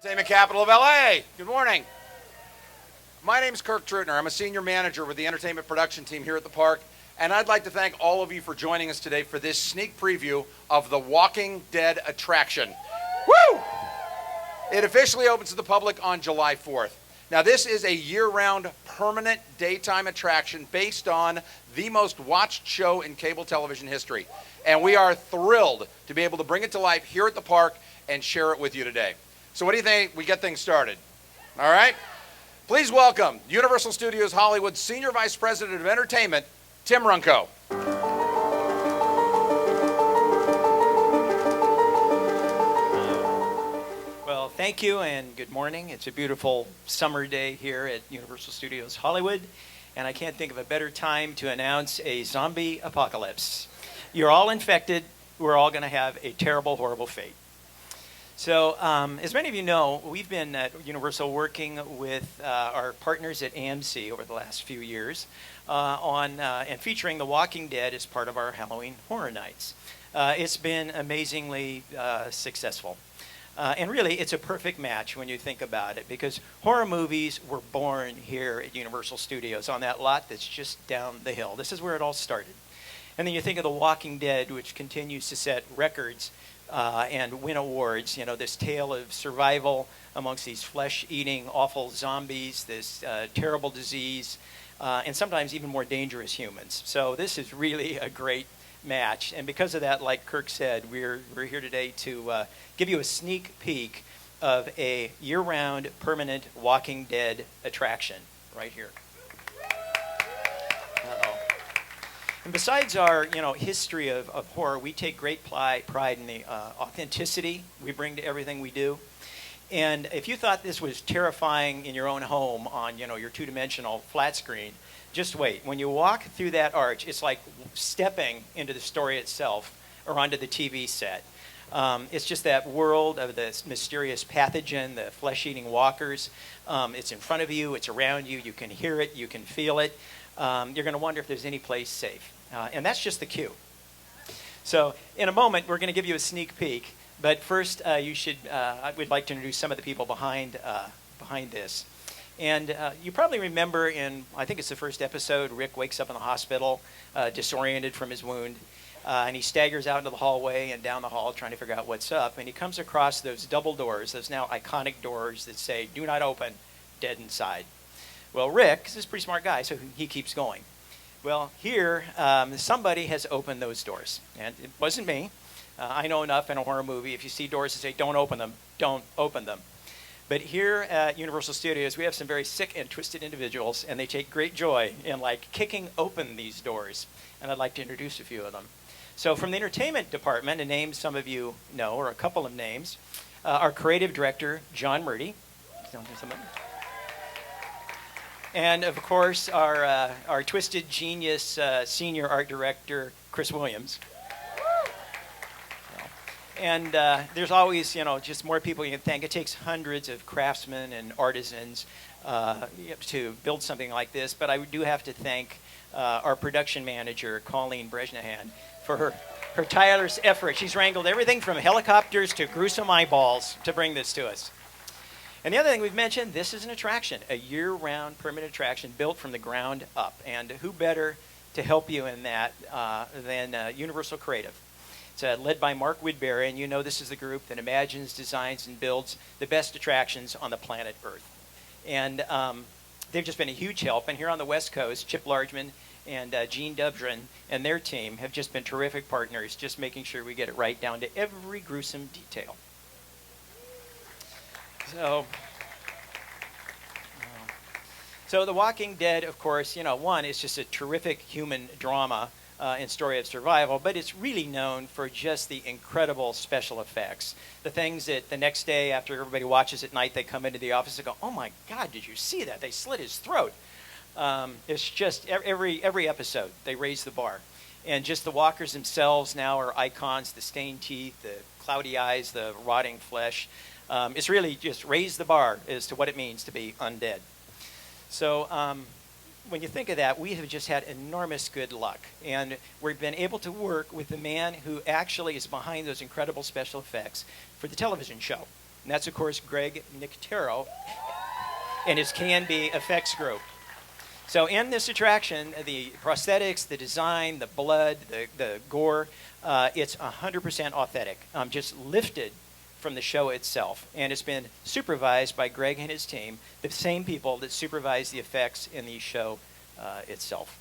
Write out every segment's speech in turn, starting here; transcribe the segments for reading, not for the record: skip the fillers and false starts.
Entertainment capital of LA. Good morning. My name is Kirk Traynor. I'm a senior manager with the entertainment production team here at the park, and I'd like to thank all of you for joining us today for this sneak preview of the Walking Dead attraction. Woo! It officially opens to the public on July 4th. Now, this is a year-round permanent daytime attraction based on the most watched show in cable television history, and we are thrilled to be able to bring it to life here at the park and share it with you today. So what do you think? We get things started. All right? Please welcome Universal Studios Hollywood Senior Vice President of Entertainment, Tim Renko. Well, thank you and good morning. It's a beautiful summer day here at Universal Studios Hollywood, and I can't think of a better time to announce a zombie apocalypse. You're all infected. We're all going to have a terrible, horrible fate. So, as many of you know, we've been at Universal working with our partners at AMC over the last few years and featuring The Walking Dead as part of our Halloween Horror Nights. It's been amazingly successful. And really, it's a perfect match when you think about it, because horror movies were born here at Universal Studios on that lot that's just down the hill. This is where it all started. And then you think of The Walking Dead, which continues to set records and win awards. You know, this tale of survival amongst these flesh-eating, awful zombies, this terrible disease, and sometimes even more dangerous humans. So this is really a great match. And because of that, like Kirk said, we're here today to give you a sneak peek of a year-round permanent Walking Dead attraction right here. And besides our, history of horror, we take great pride in the authenticity we bring to everything we do. And if you thought this was terrifying in your own home on, your two-dimensional flat screen, just wait. When you walk through that arch, it's like stepping into the story itself or onto the TV set. It's just that world of the mysterious pathogen, the flesh-eating walkers. It's in front of you. It's around you. You can hear it. You can feel it. You're going to wonder if there's any place safe. And that's just the cue. So in a moment, we're going to give you a sneak peek. But first, I would like to introduce some of the people behind this. And you probably remember I think it's the first episode, Rick wakes up in the hospital, disoriented from his wound. And he staggers out into the hallway and down the hall trying to figure out what's up. And he comes across those double doors, those now iconic doors that say, "Do not open, dead inside." Well, Rick is a pretty smart guy, so he keeps going. Well, here, somebody has opened those doors. And it wasn't me. I know enough in a horror movie. If you see doors that say, "Don't open them," don't open them. But here at Universal Studios, we have some very sick and twisted individuals, and they take great joy in, kicking open these doors. And I'd like to introduce a few of them. So from the entertainment department, a name some of you know, or a couple of names, our creative director, John Murdy. And, of course, our twisted genius senior art director, Chris Williams. And there's always, just more people you can thank. It takes hundreds of craftsmen and artisans to build something like this. But I do have to thank our production manager, Colleen Brezhnehan, for her tireless effort. She's wrangled everything from helicopters to gruesome eyeballs to bring this to us. And the other thing we've mentioned, this is an attraction, a year-round permanent attraction built from the ground up. And who better to help you in that than Universal Creative. It's led by Mark Woodbury, and you know this is the group that imagines, designs, and builds the best attractions on the planet Earth. And they've just been a huge help. And here on the West Coast, Chip Largeman and Gene Dubrin and their team have just been terrific partners, just making sure we get it right down to every gruesome detail. So The Walking Dead, of course, one, it's just a terrific human drama and story of survival, but it's really known for just the incredible special effects. The things that the next day after everybody watches at night, they come into the office and go, "Oh my God, did you see that? They slit his throat." It's just every episode, they raise the bar. And just the walkers themselves now are icons, the stained teeth, the cloudy eyes, the rotting flesh. It's really just raised the bar as to what it means to be undead. So when you think of that, we have just had enormous good luck. And we've been able to work with the man who actually is behind those incredible special effects for the television show. And that's, of course, Greg Nicotero and his Can-Be effects group. So in this attraction, the prosthetics, the design, the blood, the gore, it's 100% authentic, just lifted from the show itself. And it's been supervised by Greg and his team, the same people that supervise the effects in the show itself.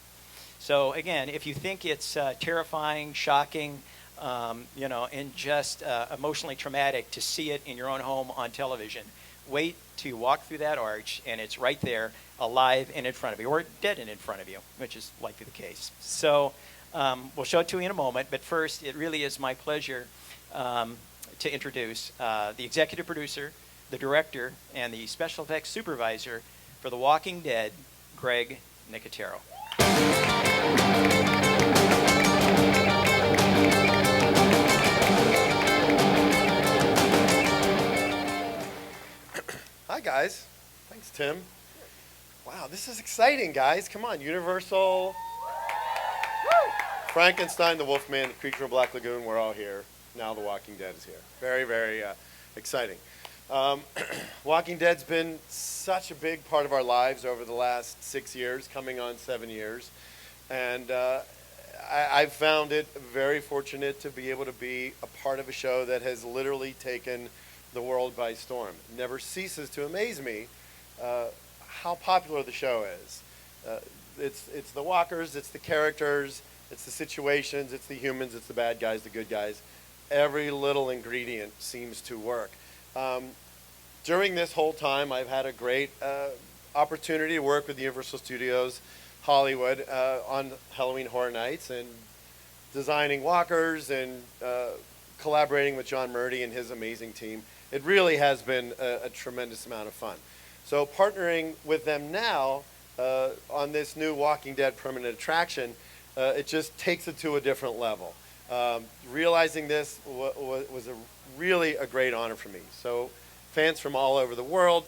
So again, if you think it's terrifying, shocking, and just emotionally traumatic to see it in your own home on television, wait till you walk through that arch and it's right there, alive and in front of you, or dead and in front of you, which is likely the case. So we'll show it to you in a moment, but first, it really is my pleasure to introduce the executive producer, the director, and the special effects supervisor for The Walking Dead, Greg Nicotero. Hi, guys. Thanks, Tim. Wow, this is exciting, guys. Come on, Universal, Frankenstein, the Wolfman, the Creature of Black Lagoon, we're all here. Now The Walking Dead is here. Very, very exciting. Walking Dead's been such a big part of our lives over the last 6 years, coming on 7 years. And I've found it very fortunate to be able to be a part of a show that has literally taken the world by storm. It never ceases to amaze me how popular the show is. It's the walkers, it's the characters, it's the situations, it's the humans, it's the bad guys, the good guys. Every little ingredient seems to work. During this whole time, I've had a great opportunity to work with Universal Studios Hollywood on Halloween Horror Nights and designing walkers and collaborating with John Murdy and his amazing team. It really has been a tremendous amount of fun. So partnering with them now on this new Walking Dead permanent attraction, it just takes it to a different level. Realizing this was really a great honor for me. So fans from all over the world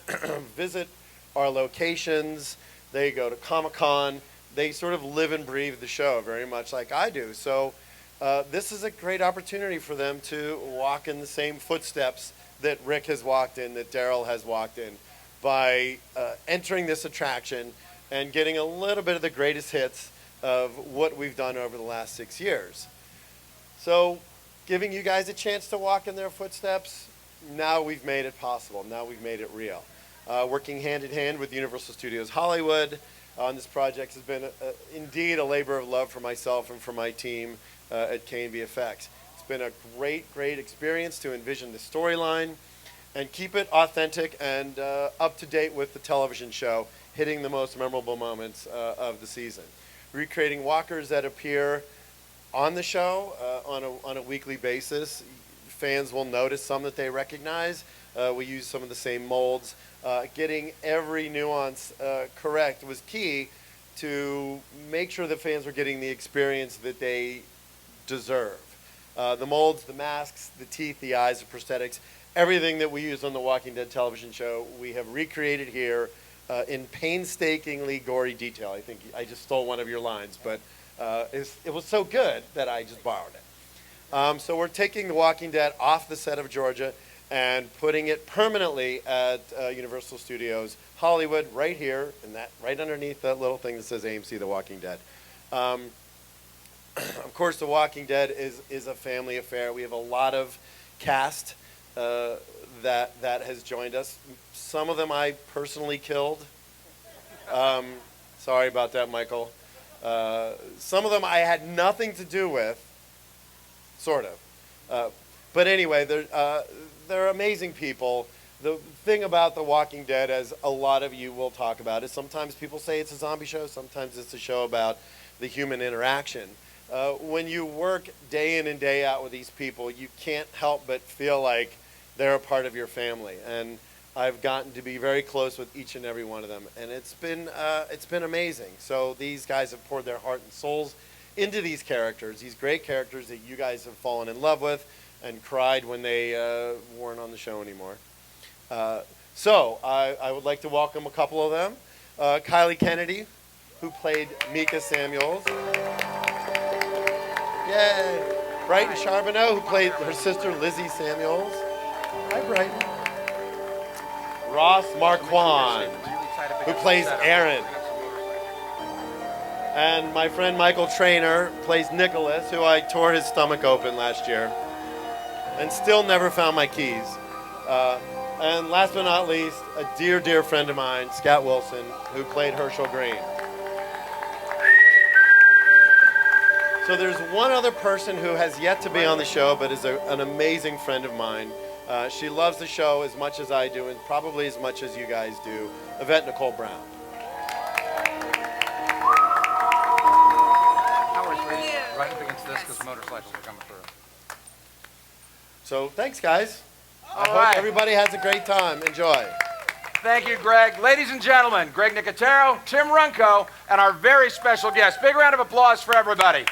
visit our locations. They go to Comic-Con. They sort of live and breathe the show very much like I do. So this is a great opportunity for them to walk in the same footsteps that Rick has walked in, that Daryl has walked in, by entering this attraction and getting a little bit of the greatest hits of what we've done over the last 6 years. So giving you guys a chance to walk in their footsteps, now we've made it possible. Now we've made it real. Working hand in hand with Universal Studios Hollywood on this project has been indeed a labor of love for myself and for my team at Kenedy Effects. It's been a great, great experience to envision the storyline and keep it authentic and up to date with the television show, hitting the most memorable moments of the season. Recreating walkers that appear on the show on a weekly basis. Fans will notice some that they recognize. We use some of the same molds. Getting every nuance correct was key to make sure that fans were getting the experience that they deserve. The molds, the masks, the teeth, the eyes, the prosthetics, everything that we use on the Walking Dead television show, we have recreated here in painstakingly gory detail. I think I just stole one of your lines, but it was so good that I just borrowed it. So we're taking The Walking Dead off the set of Georgia and putting it permanently at Universal Studios Hollywood, right here, and that right underneath that little thing that says AMC The Walking Dead. Of course, The Walking Dead is a family affair. We have a lot of cast that has joined us. Some of them I personally killed. Sorry about that, Michael. Some of them I had nothing to do with, sort of. But anyway, they're amazing people. The thing about The Walking Dead, as a lot of you will talk about, is sometimes people say it's a zombie show, sometimes it's a show about the human interaction. When you work day in and day out with these people, you can't help but feel like they're a part of your family. And I've gotten to be very close with each and every one of them, and it's been amazing. So these guys have poured their heart and souls into these characters, these great characters that you guys have fallen in love with and cried when they weren't on the show anymore. So I would like to welcome a couple of them. Kylee Kennedy, who played Mika Samuels. Yay! Brighton Sharbino, who played her sister Lizzie Samuels. Hi, Brighton. Ross Marquand, who plays Aaron. And my friend Michael Traynor plays Nicholas, who I tore his stomach open last year and still never found my keys. And last but not least, a dear, dear friend of mine, Scat Wilson, who played Hershel Green. So there's one other person who has yet to be on the show, but is an amazing friend of mine. She loves the show as much as I do, and probably as much as you guys do. Yvette Nicole Brown. Right up against this because motorcycles are coming through. So thanks, guys. I All right. hope everybody has a great time. Enjoy. Thank you, Greg. Ladies and gentlemen, Greg Nicotero, Tim Renko, and our very special guest. Big round of applause for everybody.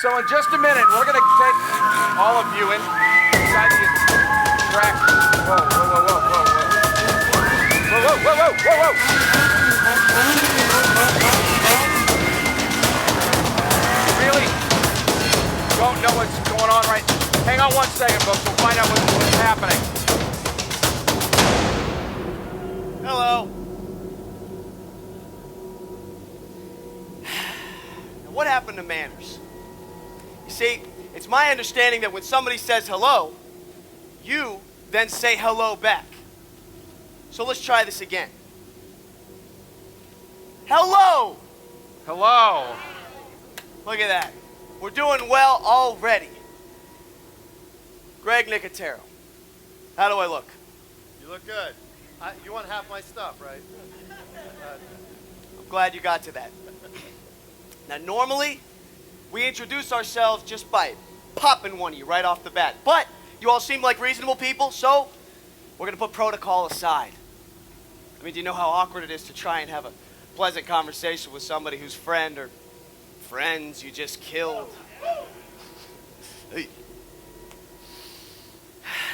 So in just a minute, we're going to take all of you inside the track. Whoa, whoa, whoa, whoa, whoa, whoa. Whoa, whoa, whoa, whoa, whoa. Really don't know what's going on right. Hang on one second, folks. We'll find out what's happening. Hello. Now, what happened to manners? You see, it's my understanding that when somebody says hello, you then say hello back. So let's try this again. Hello! Hello. Look at that. We're doing well already. Greg Nicotero. How do I look? You look good. You want half my stuff, right? I'm glad you got to that. Now, normally, we introduce ourselves just by popping one of you right off the bat. But you all seem like reasonable people, so we're going to put protocol aside. I mean, do you know how awkward it is to try and have a pleasant conversation with somebody whose friend or friends you just killed? Hey.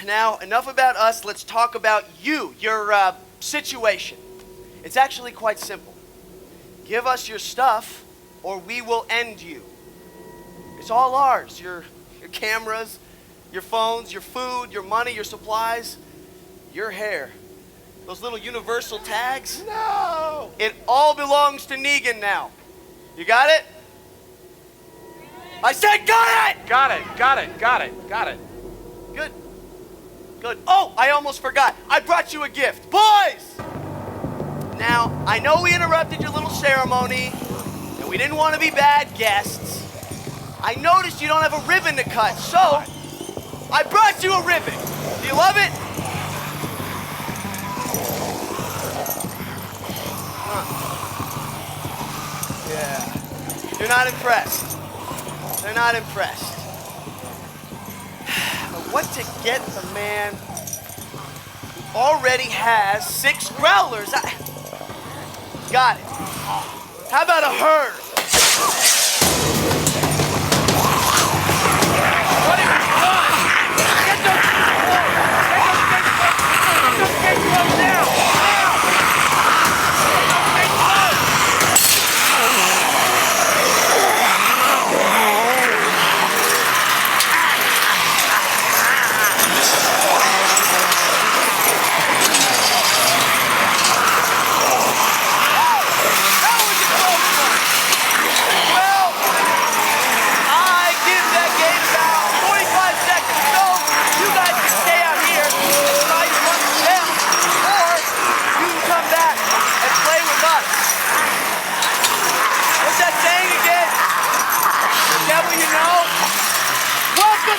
Now, enough about us. Let's talk about you, your situation. It's actually quite simple. Give us your stuff, or we will end you. It's all ours. Your cameras, your phones, your food, your money, your supplies, your hair. Those little universal tags. No! It all belongs to Negan now. You got it? I said got it! Got it, got it, got it, got it. Good. Good. Oh, I almost forgot. I brought you a gift. Boys! Now, I know we interrupted your little ceremony, and we didn't want to be bad guests. I noticed you don't have a ribbon to cut, so I brought you a ribbon. Do you love it? Yeah. You're not impressed. They're not impressed. But what to get the man who already has 6 growlers? Got it. How about a herd? What have you done? Get those gates closed now!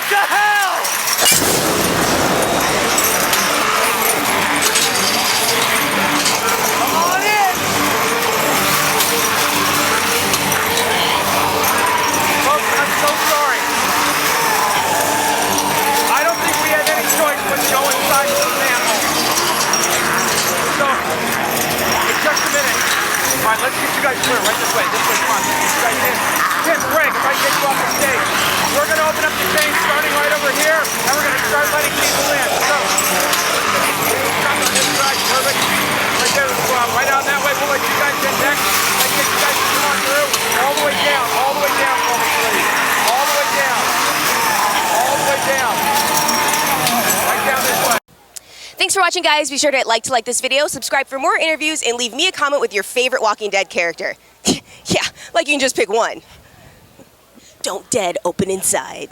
To hell! Come on in! Folks, I'm so sorry. I don't think we had any choice but to go inside this animal. So, in just a minute. All right, let's get you guys clear. Right this way. This way, come on. Let's get you guys in. Tim, Greg, if I get you off the stage. We're going to open up the chain starting right over here, and we're going to start letting people in. So, stop on this side, perfect. Right there, right out that way. We'll let you guys in next. Let's get you guys to come on through. All the way down for me, please. All the way down. All the way down. Thanks for watching, guys. Be sure to like this video, subscribe for more interviews, and leave me a comment with your favorite Walking Dead character. Yeah, like you can just pick one. Don't dead, open inside.